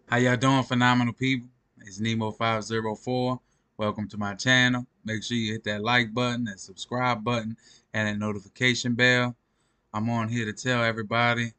How y'all doing, phenomenal people? It's Nemo504. Welcome to my channel. Make sure you hit that like button, that subscribe button, and that notification bell. I'm on here to tell everybody,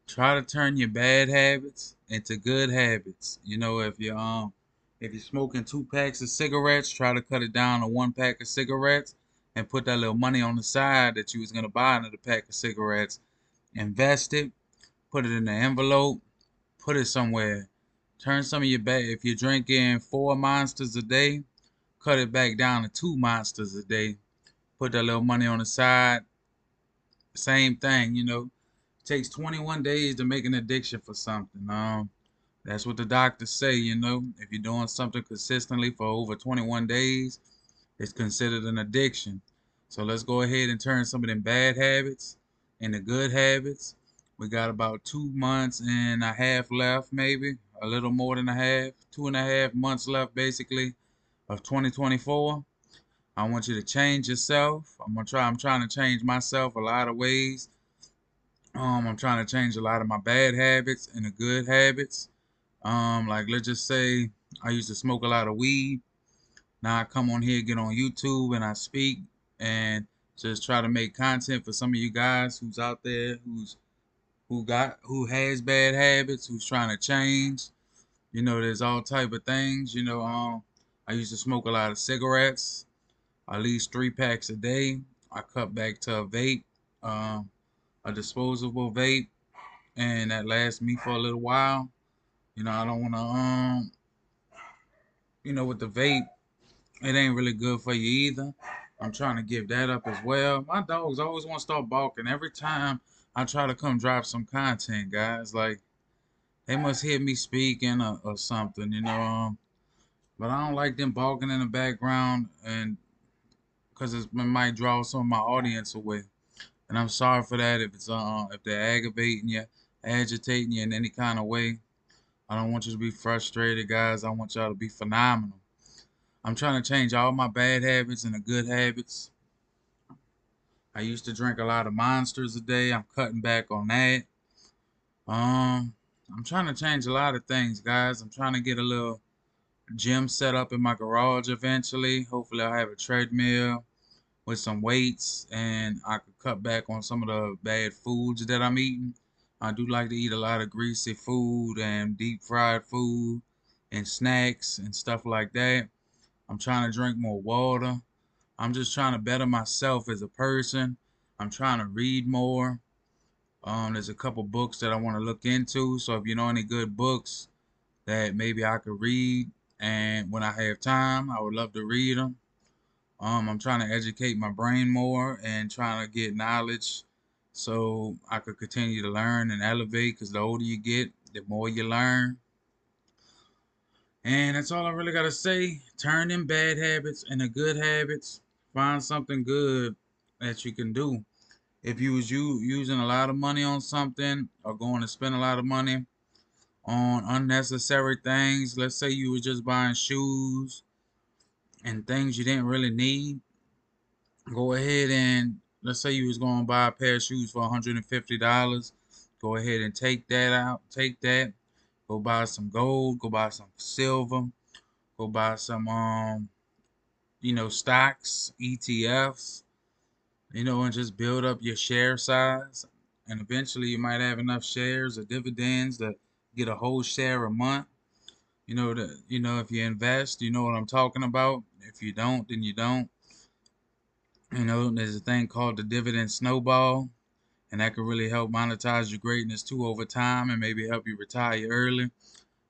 try to turn your bad habits into good habits. If you're smoking 2 packs of cigarettes, try to cut it down to 1 pack of cigarettes and put that little money on the side that you was gonna buy another pack of cigarettes. Invest it, put it in the envelope, put it somewhere. Turn some of your back. If you're drinking 4 monsters a day, cut it back down to 2 monsters a day. Put that little money on the side. Same thing. It takes 21 days to make an addiction for something. That's what the doctors say. If you're doing something consistently for over 21 days, it's considered an addiction. So let's go ahead and turn some of them bad habits into good habits. We got about 2 months and a half left, maybe a little more than a half, 2.5 months left, basically, of 2024. I want you to change yourself. I'm trying to change myself a lot of ways. I'm trying to change a lot of my bad habits into good habits. Like let's just say I used to smoke a lot of weed. Now I come on here, get on YouTube, and I speak and just try to make content for some of you guys who's out there who has bad habits, who's trying to change. There's all type of things. I used to smoke a lot of cigarettes, at least 3 packs a day. I cut back to a vape, um, a disposable vape, and that lasts me for a little while. I don't want to with the vape, it ain't really good for you either. I'm trying to give that up as well. My dogs always want to start barking every time I try to come drop some content, guys. Like they must hear me speaking or something. But I don't like them barking in the background, and because it might draw some of my audience away. And I'm sorry for that if they're aggravating you, agitating you in any kind of way. I don't want you to be frustrated, guys. I want y'all to be phenomenal. I'm trying to change all my bad habits into good habits. I used to drink a lot of monsters a day. I'm cutting back on that. Um, I'm trying to change a lot of things, guys. I'm trying to get a little gym set up in my garage eventually. Hopefully, I'll have a treadmill with some weights and I could cut back on some of the bad foods that I'm eating. I do like to eat a lot of greasy food and deep fried food and snacks and stuff like that. I'm trying to drink more water. I'm just trying to better myself as a person. I'm trying to read more. There's a couple books that I want to look into. So if you know any good books that maybe I could read, and when I have time, I would love to read them. I'm trying to educate my brain more and trying to get knowledge so I could continue to learn and elevate. Because the older you get, the more you learn. And that's all I really gotta say. Turn them bad habits into good habits. Find something good that you can do. If you using a lot of money on something or going to spend a lot of money on unnecessary things, let's say you were just buying shoes and things you didn't really need, go ahead and let's say you was going to buy a pair of shoes for $150. Go ahead and take that out. Take that. Go buy some gold. Go buy some silver. Go buy some stocks, ETFs. And just build up your share size. And eventually you might have enough shares or dividends to get a whole share a month. If you invest, you know what I'm talking about. If you don't, then you don't. There's a thing called the dividend snowball, and that could really help monetize your greatness too over time and maybe help you retire early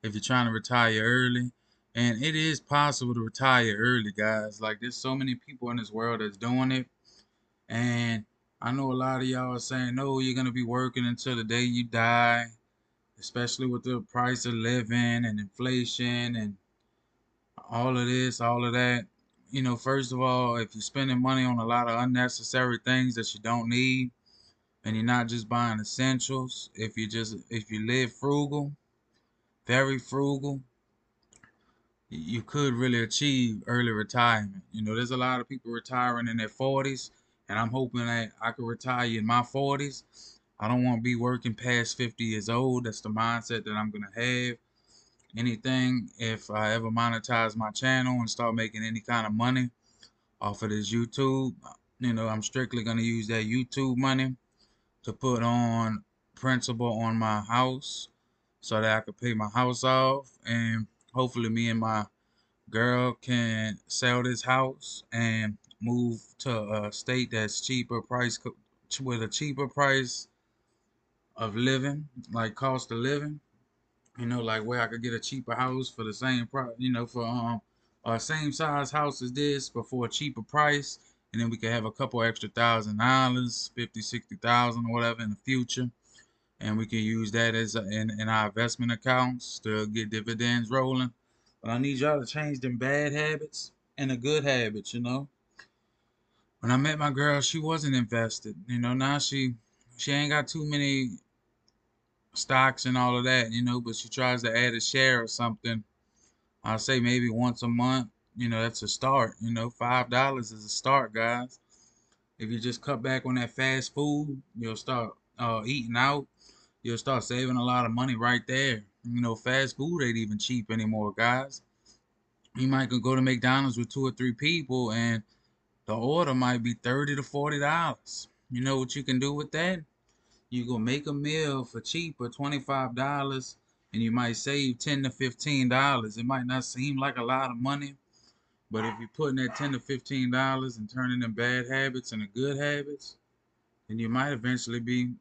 if you're trying to retire early. And it is possible to retire early, guys. Like there's so many people in this world that's doing it. And I know a lot of y'all are saying, no, you're gonna be working until the day you die, especially with the price of living and inflation and all of this, all of that. First of all, if you're spending money on a lot of unnecessary things that you don't need, and you're not just buying essentials, if you live frugal, very frugal, you could really achieve early retirement. There's a lot of people retiring in their 40s, and I'm hoping that I could retire in my 40s. I don't want to be working past 50 years old. That's the mindset that I'm gonna have. anything. If I ever monetize my channel and start making any kind of money off of this YouTube, I'm strictly gonna use that YouTube money to put on principal on my house so that I could pay my house off, and hopefully me and my girl can sell this house and move to a state that's cheaper price with a cheaper price of living, like cost of living. Like where I could get a cheaper house for the same price, for same size house as this, but for a cheaper price, and then we could have a couple extra $1,000, 50, 60,000 or whatever in the future, and we can use that as in our investment accounts to get dividends rolling. But I need y'all to change them bad habits into good habits. When I met my girl, she wasn't invested. Now she ain't got too many stocks and all of that, but she tries to add a share or something. I'll say maybe once a month. That's a start. $5 is a start, guys. If you just cut back on that fast food, you'll start eating out. You'll start saving a lot of money right there. Fast food ain't even cheap anymore, guys. You might go to McDonald's with 2 or 3 people, and the order might be $30 to $40. You know what you can do with that? You go make a meal for cheaper, $25, and you might save $10 to $15. It might not seem like a lot of money, but if you're putting that $10 to $15 and turning them bad habits into good habits, then you might eventually be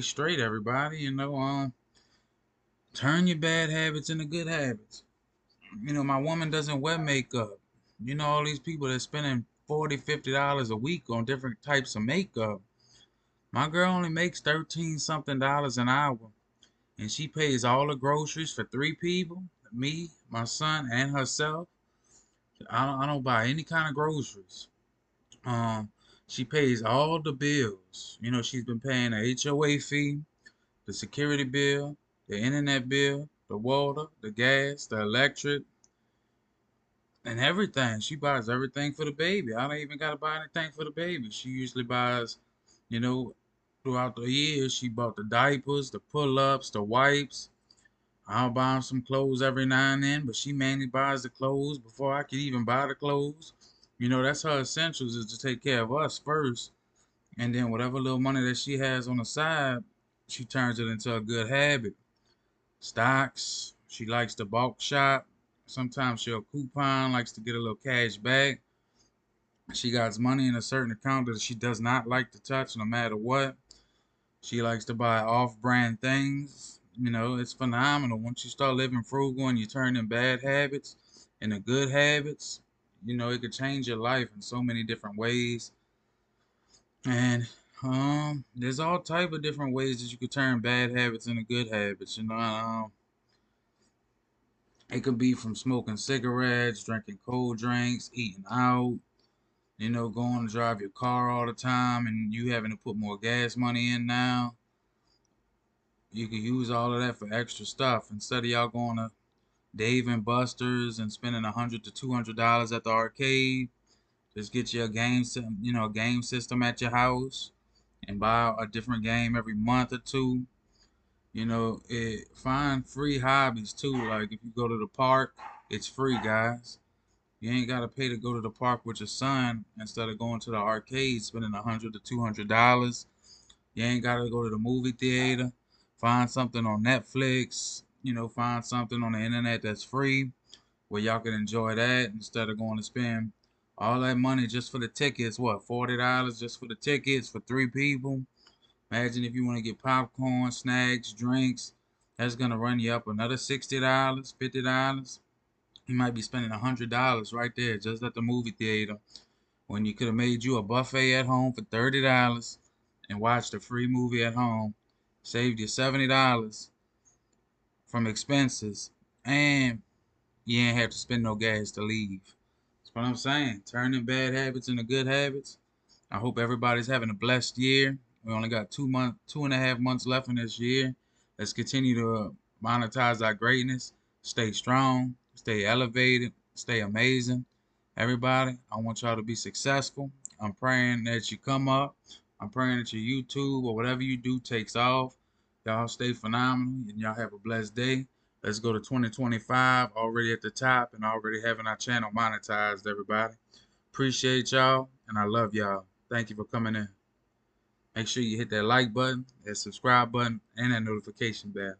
straight, everybody. Turn your bad habits into good habits. My woman doesn't wear makeup. All these people that spending $40, $50 a week on different types of makeup. My girl only makes 13 something dollars an hour, and she pays all the groceries for 3 people, me, my son, and herself. I don't buy any kind of groceries. Um, she pays all the bills. She's been paying the HOA fee, the security bill, the internet bill, the water, the gas, the electric, and everything. She buys everything for the baby. I don't even gotta buy anything for the baby. She usually buys, you know, throughout the years, she bought the diapers, the pull-ups, the wipes. I'll buy them some clothes every now and then, but she mainly buys the clothes before I could even buy the clothes. That's her essentials is to take care of us first, and then whatever little money that she has on the side, she turns it into a good habit. Stocks, she likes to bulk shop. Sometimes she'll coupon, likes to get a little cash back. She got money in a certain account that she does not like to touch no matter what. She likes to buy off-brand things. It's phenomenal. Once you start living frugal and you turn in bad habits into good habits, it could change your life in so many different ways. And there's all type of different ways that you could turn bad habits into good habits. It could be from smoking cigarettes, drinking cold drinks, eating out, going to drive your car all the time and you having to put more gas money in now. You could use all of that for extra stuff instead of y'all going to Dave and Buster's and spending $100 to $200 at the arcade. Just get you a a game system at your house and buy a different game every month or two. Find free hobbies too. Like if you go to the park, it's free, guys. You ain't gotta pay to go to the park with your son instead of going to the arcade spending $100 to $200. You ain't gotta go to the movie theater. Find something on Netflix. Find something on the internet that's free where y'all can enjoy that instead of going to spend all that money just for the tickets. What, $40 just for the tickets for 3 people? Imagine if you want to get popcorn, snacks, drinks. That's gonna run you up another $60, $50. You might be spending $100 right there just at the movie theater when you could have made you a buffet at home for $30 and watched a free movie at home. Saved you $70 from expenses, and you ain't have to spend no gas to leave. That's what I'm saying. Turning bad habits into good habits. I hope everybody's having a blessed year. We only got 2.5 months left in this year. Let's continue to monetize our greatness. Stay strong. Stay elevated. Stay amazing. Everybody, I want y'all to be successful. I'm praying that you come up. I'm praying that your YouTube or whatever you do takes off. Y'all stay phenomenal and y'all have a blessed day. Let's go to 2025, already at the top and already having our channel monetized, everybody. Appreciate y'all, and I love y'all. Thank you for coming in. Make sure you hit that like button, that subscribe button, and that notification bell.